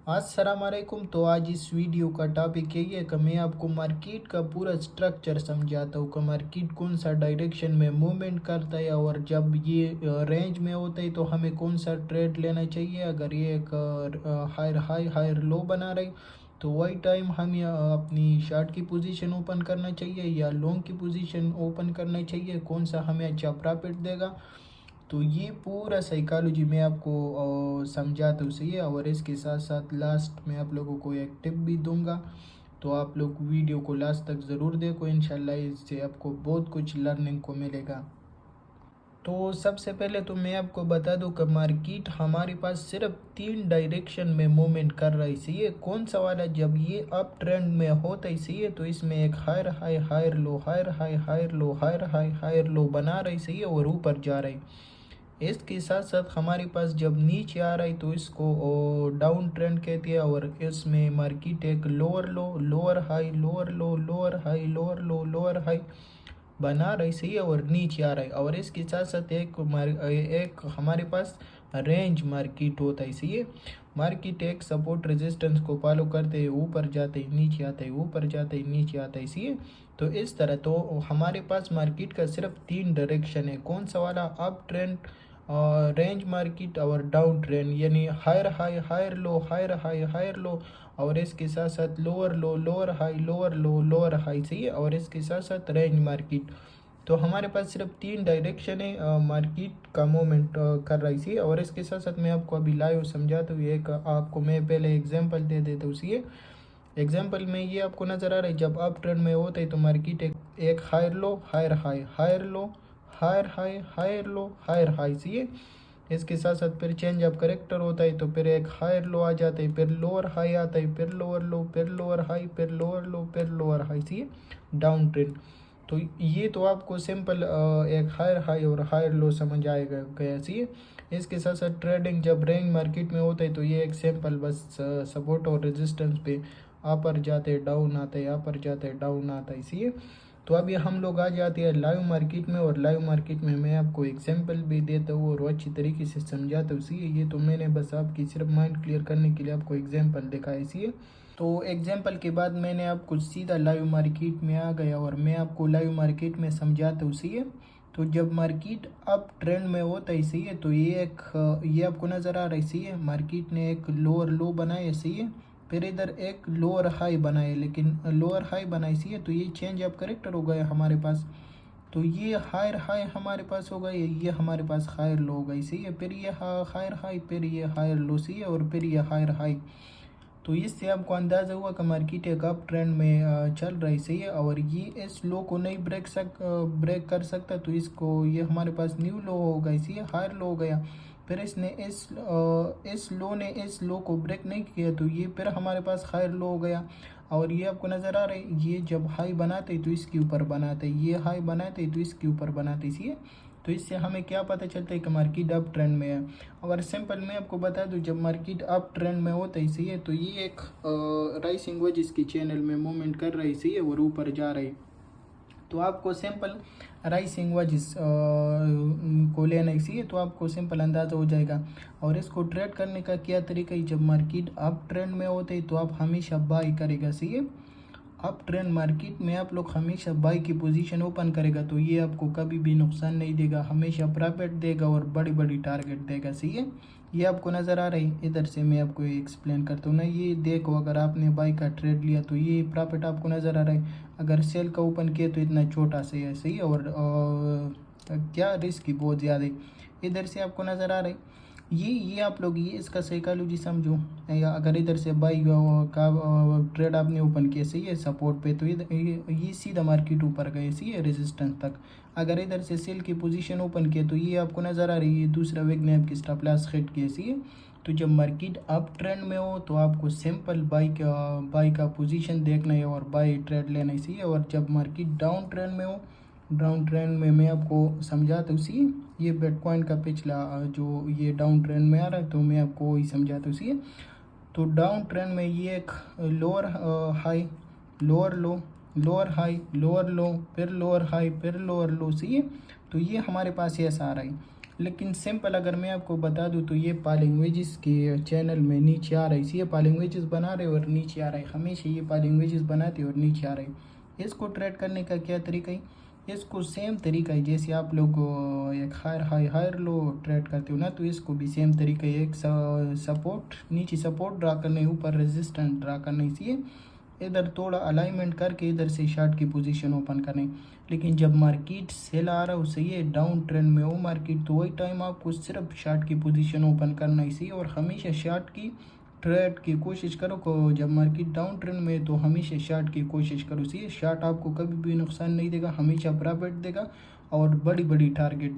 अस्सलाम वालेकुम। तो आज इस वीडियो का टॉपिक यही है कि मैं आपको मार्केट का पूरा स्ट्रक्चर समझाता हूँ कि मार्केट कौन सा डायरेक्शन में मूवमेंट करता है और जब ये रेंज में होता है तो हमें कौन सा ट्रेड लेना चाहिए। अगर ये एक हायर हाई हायर लो बना रही तो वही टाइम हमें अपनी शॉर्ट की पोजीशन ओपन करना चाहिए या लॉन्ग की पोजीशन ओपन करना चाहिए, कौन सा हमें अच्छा प्रॉफिट देगा। तो ये पूरा साइकोलॉजी मैं आपको समझाता हूँ, सही है। और इसके साथ साथ लास्ट में आप लोगों को एक टिप भी दूंगा, तो आप लोग वीडियो को लास्ट तक ज़रूर देखो, इंशाल्लाह इससे आपको बहुत कुछ लर्निंग को मिलेगा। तो सबसे पहले तो मैं आपको बता दूं कि मार्केट हमारे पास सिर्फ तीन डायरेक्शन में मूवमेंट कर रही है, सही है। कौन सा वाला? जब ये अप ट्रेंड में होता है, सही है, तो इसमें एक higher high higher low higher high higher low higher high higher low बना रही, सही है, और ऊपर जा रही। इसके साथ साथ हमारे पास जब नीचे आ रही तो इसको डाउन ट्रेंड कहती है, और इसमें मार्केट एक lower low lower high lower low lower high lower low lower high बना रही, सही है, और नीचे आ रहा है। और इसके साथ साथ एक हमारे पास रेंज मार्केट होता है, सही है। मार्केट एक सपोर्ट रेजिस्टेंस को फॉलो करते हैं, ऊपर जाते ही नीचे आता है, ऊपर जाते ही नीचे आता है, सही है। तो इस तरह तो हमारे पास मार्केट का सिर्फ तीन डायरेक्शन है। कौन सा वाला? अप ट्रेंड, रेंज मार्केट और डाउन ट्रेंड, यानी higher high higher low higher high higher low, और इसके साथ साथ lower low lower high lower low lower high, सही है, और इसके साथ साथ रेंज मार्केट। तो हमारे पास सिर्फ तीन डायरेक्शन है मार्केट का मूवमेंट कर रही थी। और इसके साथ साथ मैं आपको अभी लाइव समझाता हूँ, एक आपको मैं पहले एग्जांपल दे देता हूँ, सी एग्जांपल में ये आपको नज़र आ रहा है, जब अप ट्रेंड में होता है तो मार्केट एक higher low higher high higher low higher high higher low higher high, सी है। इसके साथ साथ फिर चेंज ऑफ करेक्टर होता है, तो फिर एक हायर लो आ जाता है, फिर लोअर हाई आता है, फिर लोअर लो फिर लोअर हाई फिर लोअर लो फिर लोअर हाई, सी है, डाउन ट्रेंड। तो ये तो आपको सिंपल एक हायर हाई और हायर लो समझ आएगा गया, सी है। इसके साथ साथ ट्रेडिंग जब रेंज मार्केट में होता है तो ये एक सिंपल बस सपोर्ट और रेजिस्टेंस पे अपर जाते हैं डाउन आते हैं, अपर जाते हैं डाउन आता है, सी है। तो अभी हम लोग आ जाते हैं लाइव मार्केट में, और लाइव मार्केट में मैं आपको एग्जांपल भी देता हूँ और अच्छी तरीके से समझाता हूँ, सी है। ये तो मैंने बस आपकी सिर्फ माइंड क्लियर करने के लिए आपको एग्जांपल दिखाया, सी है। तो एग्जांपल के बाद मैंने आपको सीधा लाइव मार्केट में आ गया और मैं आपको लाइव मार्केट में समझाता हूँ, सही है। तो जब मार्केट अप ट्रेंड में होता है, सही है, तो ये आपको नज़र आ रहा है, सही है, मार्केट ने एक लोअर लो बनाया, सही है, फिर इधर एक लोअर हाई बनाए, लेकिन लोअर हाई बनाई, सही है, तो ये चेंज ऑफ करेक्टर हो गया हमारे पास। तो ये हायर हाई हमारे पास हो गई, ये हमारे पास हायर लो हो गई, सही है, फिर ये हायर हाई फिर ये हायर लो, सही है, और फिर ये हायर हाई। तो इससे आपको अंदाज़ा हुआ कि मार्केट एक अप ट्रेंड में चल रही, सही है। और ये इस लो को नहीं ब्रेक कर सकता, तो इसको ये हमारे पास न्यू लो हो गई, सही है, हायर लो हो गया। फिर इसने इस लो ने इस लो को ब्रेक नहीं किया, तो ये फिर हमारे पास हायर लो हो गया। और ये आपको नज़र आ रहा है, ये जब हाई बनाते तो इसके ऊपर बनाते, ये हाई बनाते तो इसके ऊपर बनाते, सही है। तो इससे हमें क्या पता चलता है कि मार्केट अप ट्रेंड में है। अगर सिंपल मैं आपको बता दूं, जब मार्केट अप ट्रेंड में होता है, सही है, तो ये एक राइसिंग वेज की चैनल में मूवमेंट कर रही, सही है, और ऊपर जा रही। तो आपको सिंपल राइसिंग वेजिस को लेना ही, सही है, तो आपको सिंपल अंदाज़ा हो जाएगा। और इसको ट्रेड करने का क्या तरीका है? जब मार्केट अप ट्रेंड में होते हैं तो आप हमेशा बाई करेगा, सही है। अप ट्रेंड मार्केट में आप लोग हमेशा बाई की पोजीशन ओपन करेगा, तो ये आपको कभी भी नुकसान नहीं देगा, हमेशा प्रॉफिट देगा और बड़ी बड़ी टारगेट देगा, सही है। ये आपको नज़र आ रही है, इधर से मैं आपको एक्सप्लेन करता हूँ ना। ये देखो, अगर आपने बाई का ट्रेड लिया तो ये प्रॉफिट आपको नज़र आ रहा है। अगर सेल का ओपन किया तो इतना छोटा सा है, सही है, और क्या रिस्क की बहुत ज़्यादा है। इधर से आपको नज़र आ रहा है, ये आप लोग ये इसका साइकोलॉजी समझो। या अगर इधर से बाई का ट्रेड आपने ओपन किया, सही है, सपोर्ट पे, तो इधर ये सीधा मार्केट ऊपर गए, सही है, रेजिस्टेंस तक। अगर इधर से सेल की पोजीशन ओपन किया तो ये आपको नज़र आ रही है, दूसरा विगनैप की स्टॉप लॉस हिट किया, सही है। तो जब मार्केट अप ट्रेंड में हो तो आपको सिंपल बाई का पोजीशन देखना है और बाई ट्रेड लेना है, सही है। और जब मार्केट डाउन ट्रेंड में हो, डाउन ट्रेंड में मैं आपको समझाता हूँ, सी ये बिटकॉइन का पिछला जो ये डाउन ट्रेंड में आ रहा है, तो मैं आपको वही समझाता हूँ, सी। तो डाउन ट्रेंड में ये एक lower high lower low lower high lower लो फिर लोअर हाई फिर लोअर लो, सी है। तो ये हमारे पास ऐसा आ रहा है। लेकिन सिंपल अगर मैं आपको बता दूं तो ये पालिंग वेजेस के चैनल में नीचे आ रहा है, इसी पालिंग वेजेस बना रहे और नीचे आ रहा है, हमेशा ये पालिंग वेजेस बनाते और नीचे आ रहे हैं। इसको ट्रेड करने का क्या तरीका है, इसको सेम तरीका है जैसे आप लोग एक higher high higher low trade करते हो ना, तो इसको भी सेम तरीका है। एक सपोर्ट, नीचे सपोर्ट ड्रा करने, ऊपर रेजिस्टेंस ड्रा करने, इसलिए इधर थोड़ा अलाइनमेंट करके इधर से शार्ट की पोजीशन ओपन करें। लेकिन जब मार्केट सेल आ रहा हो, सही है, डाउन ट्रेंड में हो मार्केट, तो वही टाइम आपको सिर्फ शार्ट की पोजीशन ओपन करना ही सही, और हमेशा शार्ट की ट्रेड की कोशिश करो को। जब मार्केट डाउन ट्रेंड में तो हमेशा शार्ट की कोशिश करो, सही। शार्ट आपको कभी भी नुकसान नहीं देगा, हमेशा प्रॉफिट देगा और बड़ी बड़ी टारगेट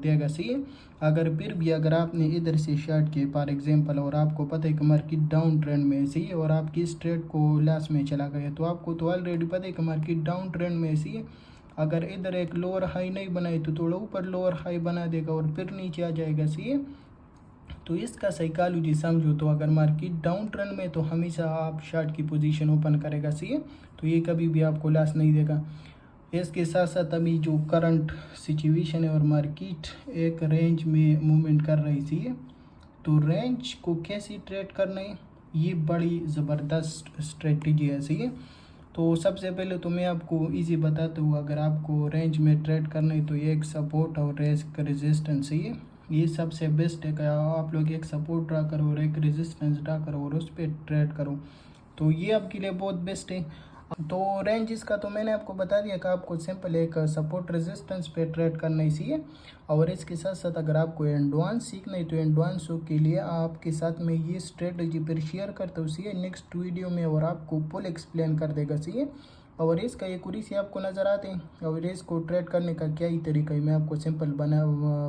देगा, सही है। अगर फिर भी अगर आपने इधर से शार्ट किए फॉर एग्जांपल, और आपको पता है कि मार्केट डाउन ट्रेंड में है, सही है, और आपकी इस ट्रेड को लॉस में चला गया, तो आपको तो ऑलरेडी पता है कि मार्केट डाउन ट्रेंड में है, सही है। अगर इधर एक लोअर हाई नहीं बनाई तो थोड़ा ऊपर लोअर हाई बना देगा और फिर नीचे आ जाएगा, सही है। तो इसका साइकोलॉजी समझो, तो अगर मार्केट डाउन ट्रेंड में तो हमेशा आप शार्ट की पोजीशन ओपन करेगा, सही है, तो ये कभी भी आपको लॉस नहीं देगा। इसके साथ साथ अभी जो करंट सिचुएशन है और मार्केट एक रेंज में मूवमेंट कर रही थी, तो रेंज को कैसे ट्रेड करना है, ये बड़ी ज़बरदस्त स्ट्रेटजी है, सही है। तो सबसे पहले तो मैं आपको इजी बताता हूँ, अगर आपको रेंज में ट्रेड करना है तो ये एक सपोर्ट और एक रेजिस्टेंस, सही है, ये सबसे बेस्ट है। क्या आप लोग एक सपोर्ट ड्रा करो और एक रेजिस्टेंस ड्रा करो और उस पर ट्रेड करो, तो ये आपके लिए बहुत बेस्ट है। तो रेंज इसका तो मैंने आपको बता दिया कि आपको सिंपल एक सपोर्ट रेजिस्टेंस पे ट्रेड करना ही चाहिए। और इसके साथ साथ अगर आपको एडवांस सीखना है तो एडवांस के लिए आपके साथ में ये स्ट्रेटजी फिर शेयर करता हूँ, सी नेक्स्ट वीडियो में, और आपको फुल एक्सप्लेन कर देगा, सी। और इसका एक उरी से आपको नज़र आते हैं, और इसको ट्रेड करने का क्या ही तरीका है मैं आपको सिंपल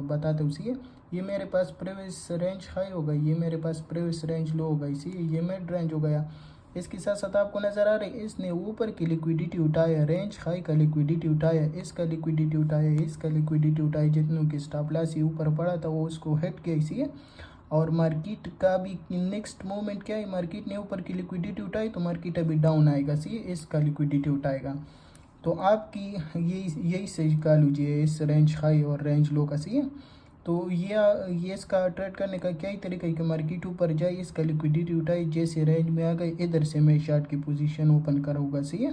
बताता हूँ, सी। ये मेरे पास प्रीवियस रेंज हाई होगा, ये मेरे पास प्रीवियस रेंज लो होगा, इसी ये मिड रेंज हो गया। इसके साथ साथ आपको नज़र आ रहा है इसने ऊपर की लिक्विडिटी उठाया, रेंज हाई का लिक्विडिटी उठाया, इसका लिक्विडिटी उठाया, इसका लिक्विडिटी उठाया, जितनों की स्टॉप लॉस ऊपर पड़ा था वो उसको हिट किया, इसी। और मार्केट का भी नेक्स्ट मूवमेंट क्या है, मार्केट ने ऊपर की लिक्विडिटी उठाई तो मार्केट अभी डाउन आएगा, सी, इसका लिक्विडिटी उठाएगा। तो आपकी यही साइकोलॉजी है इस रेंज हाई और रेंज लो का, सी। तो ये इसका ट्रेड करने का क्या ही तरीका है कि मार्केट ऊपर जाए, इसका लिक्विडिटी उठाई, जैसे रेंज में आ गई, इधर से मैं शार्ट की पोजीशन ओपन करूँगा, सही है।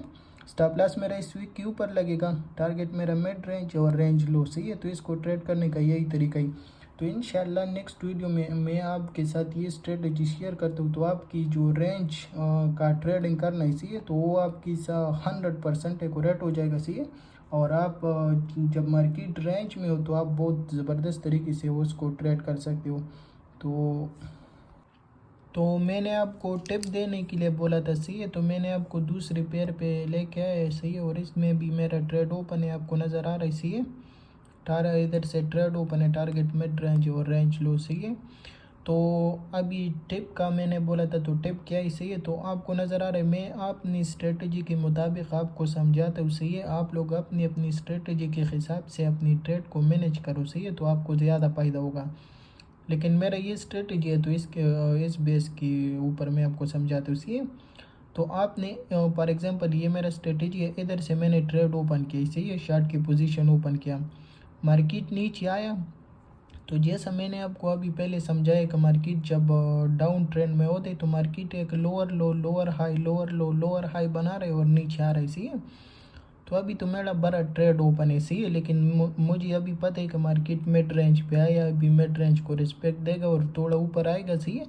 स्टॉप लॉस मेरा इस वीक के ऊपर लगेगा, टारगेट मेरा मिड रेंज और रेंज लो, सही है। तो इसको ट्रेड करने का यही तरीका है। तो इंशाल्लाह नेक्स्ट वीडियो में मैं आपके साथ ये स्ट्रेटजी शेयर करता हूँ, तो आपकी जो रेंज का ट्रेडिंग करना है, सही है, तो वो आपकी 100% एक्यूरेट हो जाएगा, सही है। और आप जब मार्केट रेंज में हो तो आप बहुत ज़बरदस्त तरीके से उसको ट्रेड कर सकते हो। तो मैंने आपको टिप देने के लिए बोला था, सही है, तो मैंने आपको दूसरे पेयर पे लेके आया है, सही है, और इसमें भी मेरा ट्रेड ओपन है, आपको नज़र आ रहा है, सही है। इधर से ट्रेड ओपन है, टारगेट मिड रेंज और रेंज लो, सही है। तो अभी टिप का मैंने बोला था, तो टिप क्या ही, सही है, तो आपको नज़र आ रहा है मैं अपनी स्ट्रेटजी के मुताबिक आपको समझाता हूँ, सही है। आप लोग अपनी अपनी स्ट्रेटजी के हिसाब से अपनी ट्रेड को मैनेज करो, सही है, तो आपको ज़्यादा फ़ायदा होगा। लेकिन मेरा ये स्ट्रेटजी है तो इस बेस के ऊपर मैं आपको समझाता हूँ, सही है। तो आपने फॉर एग्जांपल ये मेरा स्ट्रेटजी है, इधर से मैंने ट्रेड ओपन किया, सही है, शार्ट की पोजीशन ओपन किया, मार्केट नीचे आया, तो जैसा मैंने आपको अभी पहले समझाया कि मार्केट जब डाउन ट्रेंड में होते तो मार्केट एक lower low lower high lower low lower high बना रहे और नीचे आ रहे, सही है। तो अभी तो मेरा बड़ा ट्रेड ओपन है, सही है, लेकिन मुझे अभी पता है कि मार्केट मिड रेंज पे आया, अभी मिड रेंज को रिस्पेक्ट देगा और थोड़ा ऊपर आएगा, सही है।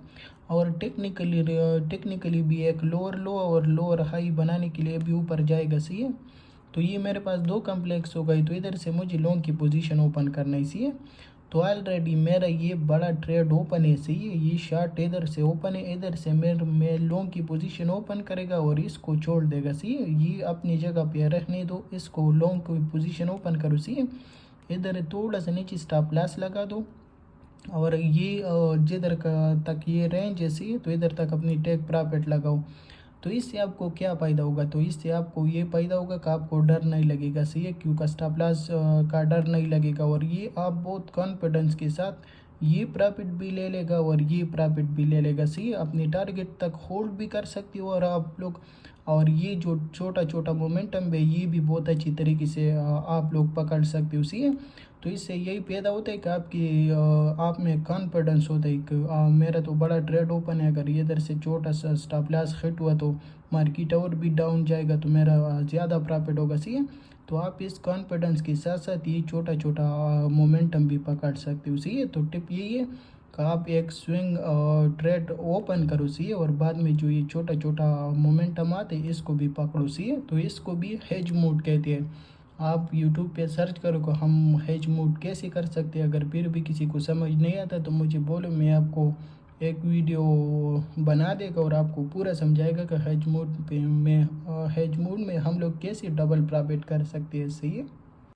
और टेक्निकली भी एक लोअर लो और लोअर हाई बनाने के लिए भी ऊपर जाएगा, सही है। तो ये मेरे पास दो कम्प्लेक्स हो गई, तो इधर से मुझे लॉन्ग की पोजीशन ओपन करना है, सही है। तो ऑलरेडी मेरा ये बड़ा ट्रेड ओपन है, सही है, ये शार्ट इधर से ओपन है, इधर से मैं लॉन्ग की पोजीशन ओपन करेगा और इसको छोड़ देगा, सही है। ये अपनी जगह पे रहने दो, इसको लॉन्ग की पोजीशन ओपन करो, सही है। इधर थोड़ा सा नीचे स्टॉप लॉस लगा दो, और ये जिधर का तक ये रेंज है, सही है, तो इधर तक अपनी टेक प्रॉफिट लगाओ। तो इससे आपको क्या फ़ायदा होगा, तो इससे आपको ये फ़ायदा होगा कि आपको डर नहीं लगेगा, सही है, क्योंकि स्टॉप लॉस का डर नहीं लगेगा, और ये आप बहुत कॉन्फिडेंस के साथ ये प्रॉफिट भी ले लेगा और ये प्रॉफिट भी ले लेगा, सही है। अपनी टारगेट तक होल्ड भी कर सकते हो और आप लोग, और ये जो छोटा छोटा मोमेंटम है ये भी बहुत अच्छी तरीके से आप लोग पकड़ सकते हो, सही है। तो इससे यही पैदा होता है कि आपकी आप में कॉन्फिडेंस होता है कि मेरा तो बड़ा ट्रेड ओपन है, अगर इधर से छोटा सा स्टॉप लॉस हिट हुआ तो मार्केट और भी डाउन जाएगा तो मेरा ज़्यादा प्रॉफिट होगा। सही है, तो आप इस कॉन्फिडेंस के साथ साथ ये छोटा छोटा मोमेंटम भी पकड़ सकते हो। सही है, तो टिप यही है कि आप एक स्विंग ट्रेड ओपन करो। सही है, और बाद में जो ये छोटा छोटा मोमेंटम आते हैं इसको भी पकड़ो। सही है, तो इसको भी हेज मोड कहते हैं। आप यूट्यूब पे सर्च करो कि हम हेज मोड कैसे कर सकते हैं। अगर फिर भी किसी को समझ नहीं आता तो मुझे बोलो, मैं आपको एक वीडियो बना देगा और आपको पूरा समझाएगा कि हेज मोड में हम लोग कैसे डबल प्रॉफिट कर सकते हैं। सही है।